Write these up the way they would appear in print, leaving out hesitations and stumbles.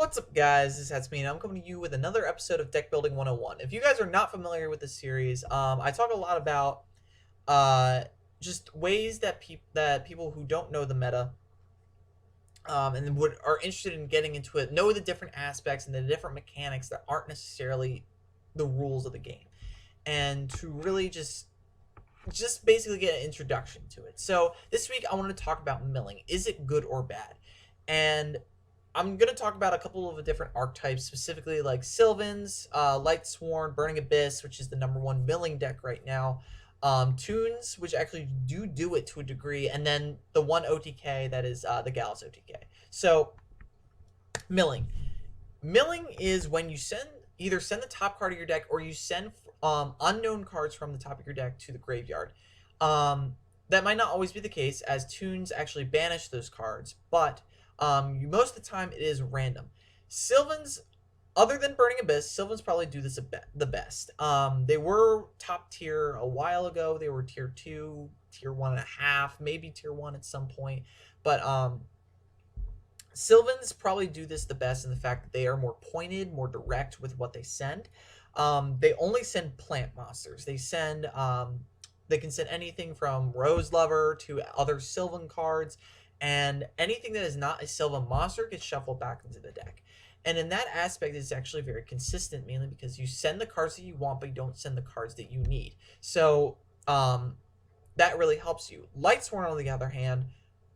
What's up, guys? This is me, and I'm coming to you with another episode of Deck Building 101. If you guys are not familiar with this series, I talk a lot about uh, just ways that people who don't know the meta and are interested in getting into it know the different aspects and the different mechanics that aren't necessarily the rules of the game, and to really just basically get an introduction to it. So this week I want to talk about milling. Is it good or bad? And I'm going to talk about a couple of different archetypes, specifically like Sylvans, Lightsworn, Burning Abyss, which is the #1 milling deck right now, Tunes, which actually do it to a degree, and then the one OTK that is the Gallus OTK. So, milling. Milling is when you either send the top card of your deck or you send unknown cards from the top of your deck to the graveyard. That might not always be the case, as Tunes actually banish those cards, but most of the time it is random. Sylvans, other than Burning Abyss, Sylvans probably do this the best. They were top tier a while ago. They were tier 2, tier 1.5, maybe tier 1 at some point. But Sylvans probably do this the best in the fact that they are more pointed, more direct with what they send. They only send plant monsters. They can send anything from Rose Lover to other Sylvan cards, and anything that is not a Sylvan monster gets shuffled back into the deck. And in that aspect, it's actually very consistent, mainly because you send the cards that you want, but you don't send the cards that you need. So that really helps you. Lightsworn, on the other hand,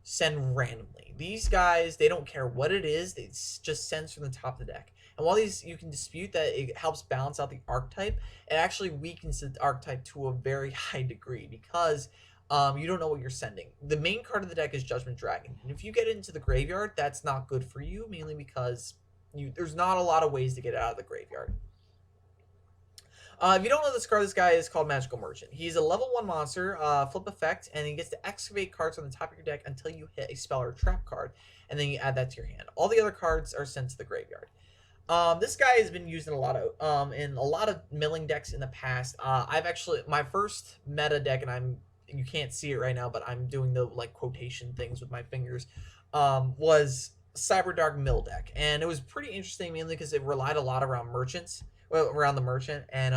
send randomly. These guys, they don't care what it is, they just send from the top of the deck. And while you can dispute that it helps balance out the archetype, it actually weakens the archetype to a very high degree, because you don't know what you're sending. The main card of the deck is Judgment Dragon, and if you get it into the graveyard, that's not good for you, mainly because there's not a lot of ways to get it out of the graveyard. If you don't know this card, this guy is called Magical Merchant. He's a level 1 monster, flip effect, and he gets to excavate cards on the top of your deck until you hit a spell or trap card, and then you add that to your hand. All the other cards are sent to the graveyard. This guy has been used in a lot of milling decks in the past. I've actually, my first meta deck, and you can't see it right now, but I'm doing the like quotation things with my fingers, was Cyberdark mill deck, and it was pretty interesting, mainly because it relied a lot around around the merchant, and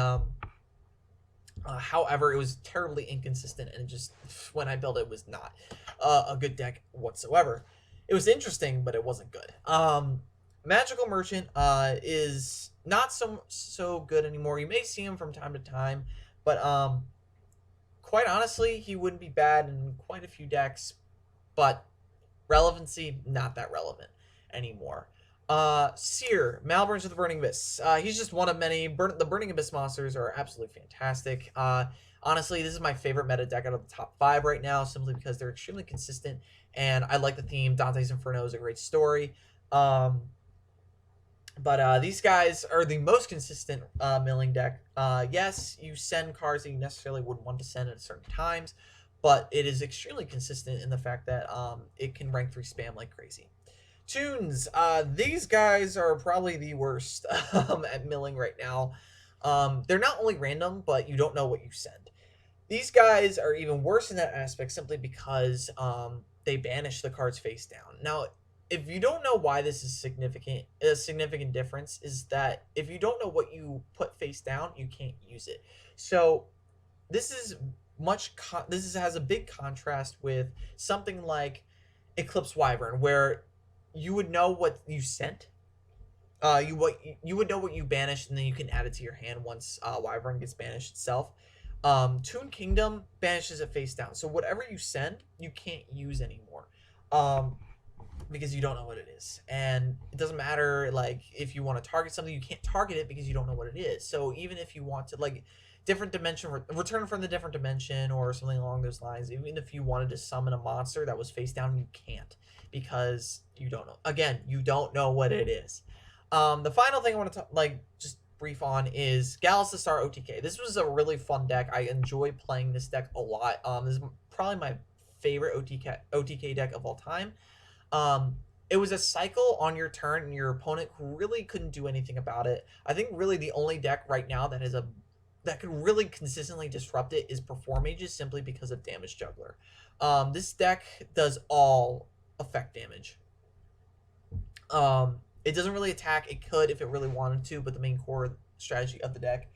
however, it was terribly inconsistent, and just when I built it, was not a good deck whatsoever. It was interesting, but it wasn't good. Magical Merchant is not so good anymore. You may see him from time to time, but quite honestly, he wouldn't be bad in quite a few decks, but relevancy, not that relevant anymore. Seer, Malburns of the Burning Abyss. He's just one of many. The Burning Abyss monsters are absolutely fantastic. Honestly, this is my favorite meta deck out of the top 5 right now, simply because they're extremely consistent, and I like the theme. Dante's Inferno is a great story. But these guys are the most consistent milling deck. Yes, you send cards that you necessarily wouldn't want to send at certain times, but it is extremely consistent in the fact that it can rank 3 spam like crazy. Tunes, these guys are probably the worst at milling right now. They're not only random, but you don't know what you send. These guys are even worse in that aspect, simply because they banish the cards face down. Now, if you don't know why this is significant, a significant difference is that if you don't know what you put face down, you can't use it. So this is has a big contrast with something like Eclipse Wyvern, where you would know what you sent. You would know what you banished, and then you can add it to your hand once Wyvern gets banished itself. Toon Kingdom banishes it face down, so whatever you send, you can't use anymore. Because you don't know what it is, and it doesn't matter like if you want to target something, you can't target it because you don't know what it is. So even if you want to like different dimension, return from the different dimension or something along those lines, even if you wanted to summon a monster that was face down, you can't, because you don't know. Again, you don't know what it is. The final thing I want to just brief on is Gallus the Star OTK. This was a really fun deck. I enjoy playing this deck a lot. This is probably my favorite OTK deck of all time. It was a cycle on your turn, and your opponent really couldn't do anything about it. I think really the only deck right now that can really consistently disrupt it is Perform Mages, simply because of Damage Juggler. This deck does all effect damage. It doesn't really attack. It could if it really wanted to, but the main core strategy of the deck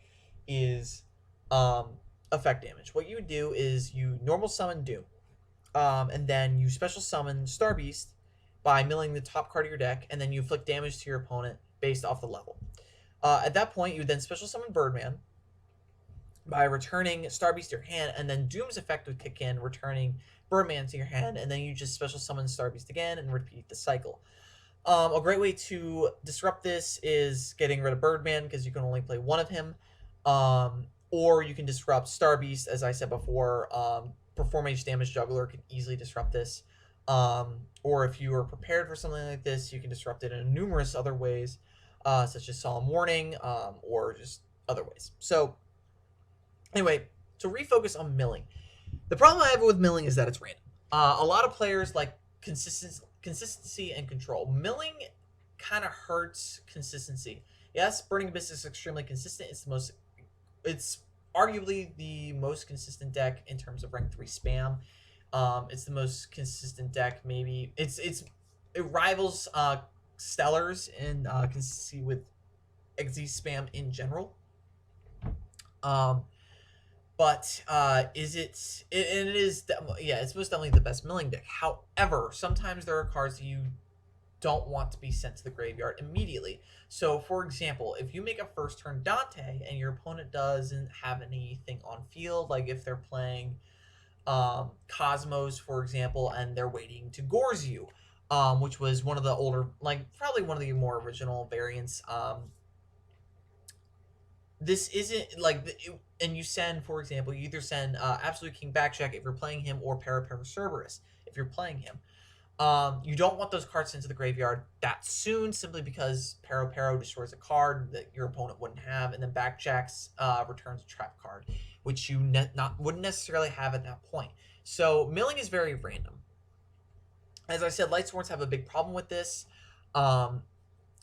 is um, effect damage. What you would do is you normal summon Doom, and then you special summon Star Beast by milling the top card of your deck, and then you inflict damage to your opponent based off the level. At that point, you then special summon Birdman by returning Star Beast to your hand, and then Doom's effect would kick in, returning Birdman to your hand, and then you just special summon Star Beast again and repeat the cycle. A great way to disrupt this is getting rid of Birdman because you can only play one of him. Or you can disrupt Star Beast, as I said before. Perform Age Damage Juggler can easily disrupt this. Or if you are prepared for something like this, you can disrupt it in numerous other ways, such as Solemn Warning, or just other ways. So, anyway, to refocus on milling. The problem I have with milling is that it's random. A lot of players like consistency and control. Milling kind of hurts consistency. Yes, Burning Abyss is extremely consistent. It's arguably the most consistent deck in terms of rank 3 spam. It's the most consistent deck. Maybe it rivals Stellars in consistency with XZ spam in general. But is it? It is. Yeah, it's most definitely the best milling deck. However, sometimes there are cards that you don't want to be sent to the graveyard immediately. So, for example, if you make a first turn Dante and your opponent doesn't have anything on field, like if they're playing Cosmos, for example, and they're waiting to Gorz you, which was one of the older, like probably one of the more original variants. This isn't like, and you send, for example, you either send Absolute King Backcheck if you're playing him, or Para Cerberus if you're playing him. You don't want those cards into the graveyard that soon, simply because Pero destroys a card that your opponent wouldn't have, and then Backchecks returns a trap card, which you wouldn't necessarily have at that point. So milling is very random. As I said, Lightsworns have a big problem with this.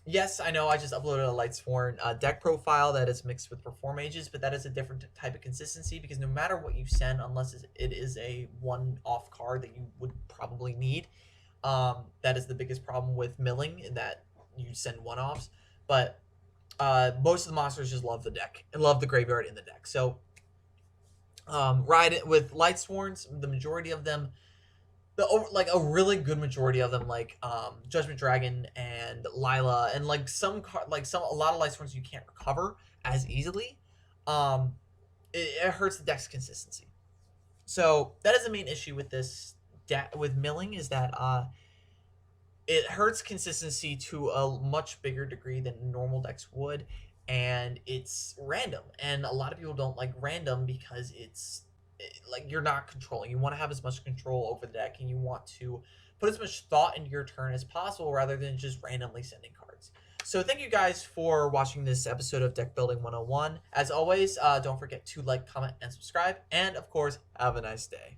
Yes, I know I just uploaded a Lightsworn deck profile that is mixed with Perform Ages, but that is a different type of consistency, because no matter what you send, unless it is a one-off card that you would probably need, that is the biggest problem with milling, in that you send one-offs. But most of the monsters just love the deck and love the graveyard in the deck. So ride it with Lightsworns. The majority of them, like a really good majority of them, like Judgment Dragon and Lila, and like a lot of Lightsworns you can't recover as easily. It hurts the deck's consistency. So that is the main issue with this with milling, is that it hurts consistency to a much bigger degree than normal decks would, and it's random. And a lot of people don't like random because like you're not controlling. You want to have as much control over the deck, and you want to put as much thought into your turn as possible rather than just randomly sending cards. So thank you guys for watching this episode of Deck Building 101. As always, don't forget to like, comment, and subscribe. And of course, have a nice day.